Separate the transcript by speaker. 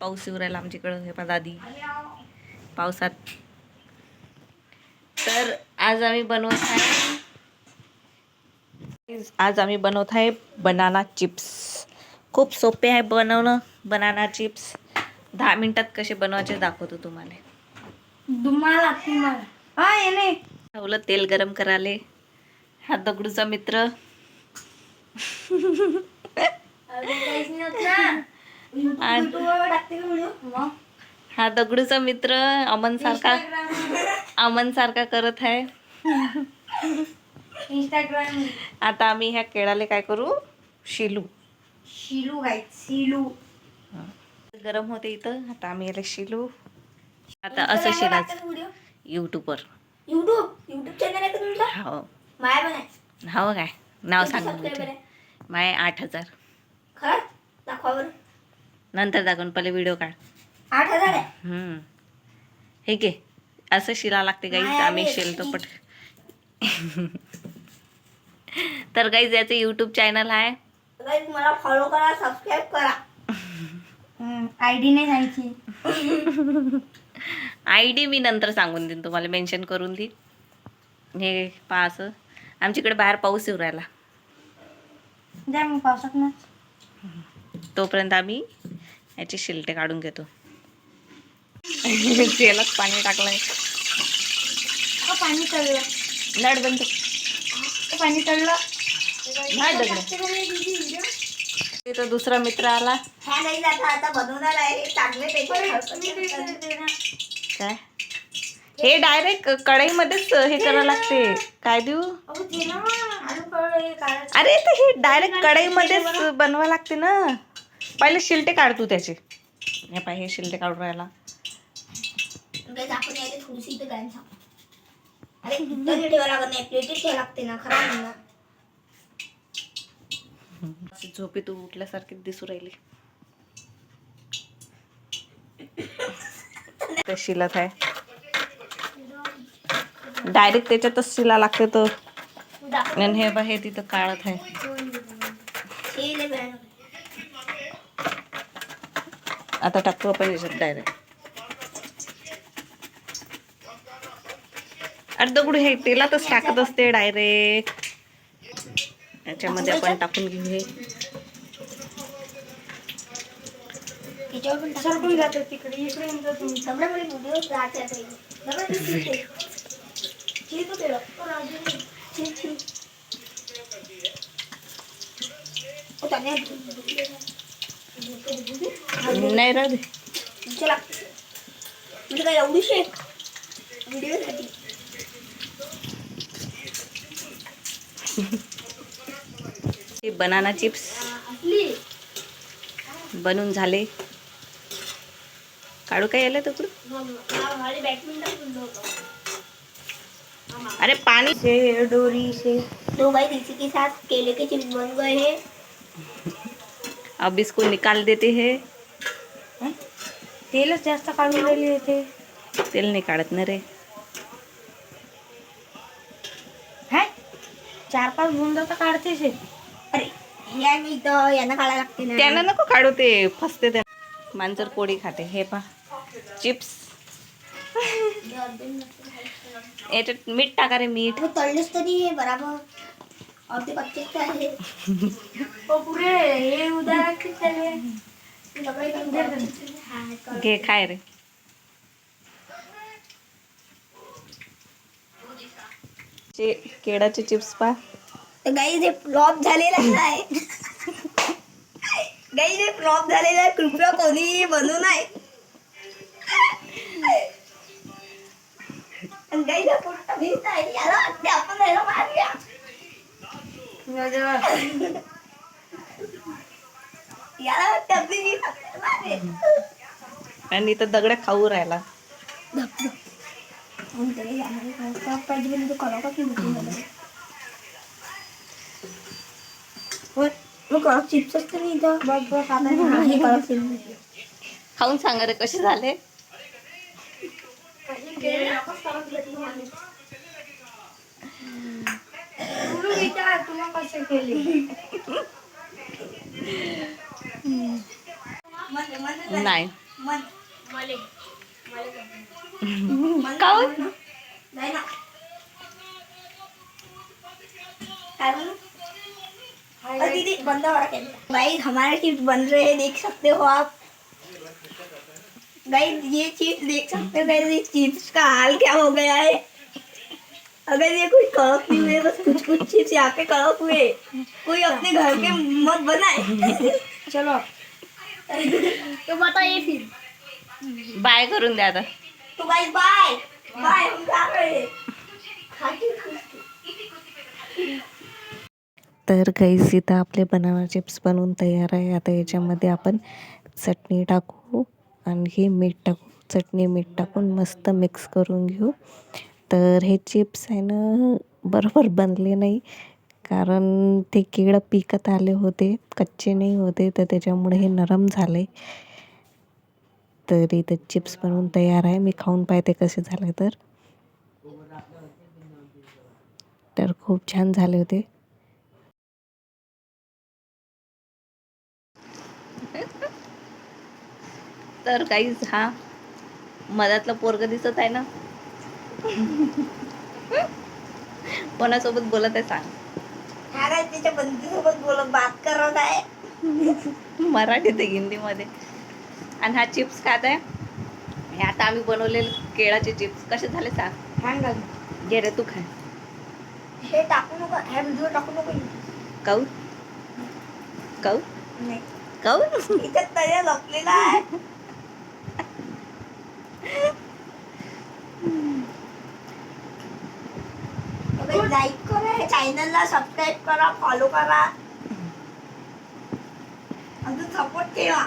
Speaker 1: पाऊस येऊ राहिला आमच्याकडं. हे पहा दादी पावसात. तर आज आम्ही बनवत आहे बनाना चिप्स. खूप सोपे आहे बनवणं बनाना चिप्स. 10 मिनिटात कसे बनवायचे दाखवतो तुम्हाला. ठेवलं तेल गरम करायले. हा दगडूचा मित्र. हा दगडूचा मित्र अमन सारखा करत आहे. आता आम्ही ह्या केळाले काय करू, शिलू गरम होते इथं. आता आम्ही याला शिलू. आता असं शिलाच युट्यूब
Speaker 2: चॅनल आहे का तुमचा?
Speaker 1: हो
Speaker 2: माय पण आहे.
Speaker 1: हो काय नाव सांग
Speaker 2: सबस्क्रायबर आहे.
Speaker 1: माय 8000.
Speaker 2: खरं दाखवा बरं.
Speaker 1: नंतर दाखवून पहिले व्हिडिओ काढ.
Speaker 2: 8000 आहे.
Speaker 1: हे घे असं शिला लागते गाईज. आम्ही शिलतो पट. तर गाईज याचं यूट्यूब चॅनल आहे.
Speaker 2: गाईज मला फॉलो करा, सबस्क्राईब करा. आयडी नाही सांगायची.
Speaker 1: आयडी मी नंतर सांगून देईन तुम्हाला, मेन्शन करून देईन. हे पहा असं आमच्याकडे बाहेर पाऊस येऊ राहिला.
Speaker 2: द्या मग पावसात ना.
Speaker 1: तोपर्यंत आम्ही याचे शिलटे काढून घेतो. तेलात पाणी टाकलंय.
Speaker 2: पाणी तळलं.
Speaker 1: नळ बंद.
Speaker 2: पाणी तळलं.
Speaker 1: तिथं दुसरा मित्र आला.
Speaker 2: ह्या नाही जाता आता बनवणार आहे चांगले
Speaker 1: काय हे डायरेक्ट कढईमध्येच हे करावं लागते. काय देऊ. अरे तर हे डायरेक्ट कढईमध्येच बनवा लागते ना. पहिले शिलटे काढतो त्याचे. हे पाय हे शिलटे काढून राहिला.
Speaker 2: थोडीशी अरे ठेवा लागत नाही, प्लेटीत ठेवा लागते ना. खराब ना
Speaker 1: झोपेत उठल्यासारखी दिसू राहिली. ते शिलत आहे डायरेक्ट त्याच्यातच शिला लागते. तो आणि हे बा हे तिथं काढत आहे. आता टाकतो आपण याच्यात डायरेक्ट. अरे दगडू हे तेलातच टाकत असते डायरेक्ट. याच्यामध्ये आपण टाकून घेऊ. हे
Speaker 2: सरकून जातं तिकडे. इकडे व्हिडिओ जाते.
Speaker 1: नाही राहू दे.
Speaker 2: चला म्हणजे काय एवढीशी व्हिडिओ साठी.
Speaker 1: बनाना चिप्स बनून झाले. काढू काय यायला तुकडं. अरे पानी
Speaker 2: से डोरी से तो भाई इसी के साथ केले के चिप्स बन गए हैं.
Speaker 1: अब इसको निकाल देते हैं.
Speaker 2: तेलच जास्त काढून राहिले ते.
Speaker 1: तेल नाही काढत ना रे.
Speaker 2: 4-5 बुंद तर काढतेच. अरे या मी तर यांना काढायला लागते ना.
Speaker 1: त्यांना नको काढू ते फसते. त्या मांजर पोळी खाते. हे पा चिप्स. याच्यात मीठ टाका रे. मीठ
Speaker 2: तळलेच तरी बराबर. और ते कच्चे आहे. पुरे हे उद्या
Speaker 1: घे खाय रे. केळाचे चिप्स पा.
Speaker 2: गाईज हे फ्लॉप झालेला आहे. गाईज हे फ्लॉप झालेला आहे. कृपया कोणी बनवू नये. गाईज हा पोट्टा भिजत आहे. याला वाटते आपण याला मारूया. याला वाटते आपली वीज आपल्याला मारेल.
Speaker 1: आणि इथं दगड्या खाऊ राहिला.
Speaker 2: चिप्स असते मी इथं
Speaker 1: खाऊन सांगा रे कसे झाले.
Speaker 2: तुला कसे केले.
Speaker 1: नाही
Speaker 2: मन
Speaker 1: काऊन?
Speaker 2: नाही ना काय बोलूं? दीदी बंदा हो रहा है गाइस, हमारे चिप्स बन रहे हैं, देख सकते हो आप गाइस। ये चिप्स देख सकते हो गाइस, ये चिप्स का हाल क्या हो गया है। अगर ये कोई कड़क नहीं हुए, बस कुछ कुछ चिप्स यहाँ पे कड़क हुए, कोई अपने घर के मत बनाए। चलो तो बताइए फिर।
Speaker 1: बाय करून द्या आता.
Speaker 2: तो गाइस बाय बाय, हम जा रहे हैं।
Speaker 1: तर गाईस इथं आपले बनाना चिप्स बनवून तयार आहे. आता याच्यामध्ये आपण चटणी टाकू आणि मीठ टाकू. चटणी मीठ टाकून मस्त मिक्स करून घेऊ. तर हे चिप्स आहे ना बरोबर बनले नाही, कारण ते केळं पिकत आले होते, कच्चे नाही होते, तर त्याच्यामुळे हे नरम झाले. तर इथं चिप्स बनवून तयार आहे. मी खाऊन पाहते कसे झाले तर खूप छान झाले होते. तर काहीच हा मधातला पोरग दिसत आहे ना, कोणासोबत बोलत आहे सांग.
Speaker 2: हा काय त्याच्या बंधूसोबत बोलत बात करत आहे.
Speaker 1: मराठीत आहे हिंदीमध्ये. आणि हा चिप्स खात आहे. हे आता आम्ही बनवलेले केळाचे चिप्स कसे झाले सांग.
Speaker 2: छान झालं.
Speaker 1: घे रे तू खा.
Speaker 2: हे टाकू नको, हा व्हिडिओ टाकू नको.
Speaker 1: काऊ काऊ
Speaker 2: नाही
Speaker 1: काऊ
Speaker 2: इथे तया लपलेला आहे. लाईक करा, चॅनलला सबस्क्राईब करा, फॉलो करा, अजून सपोर्ट केला.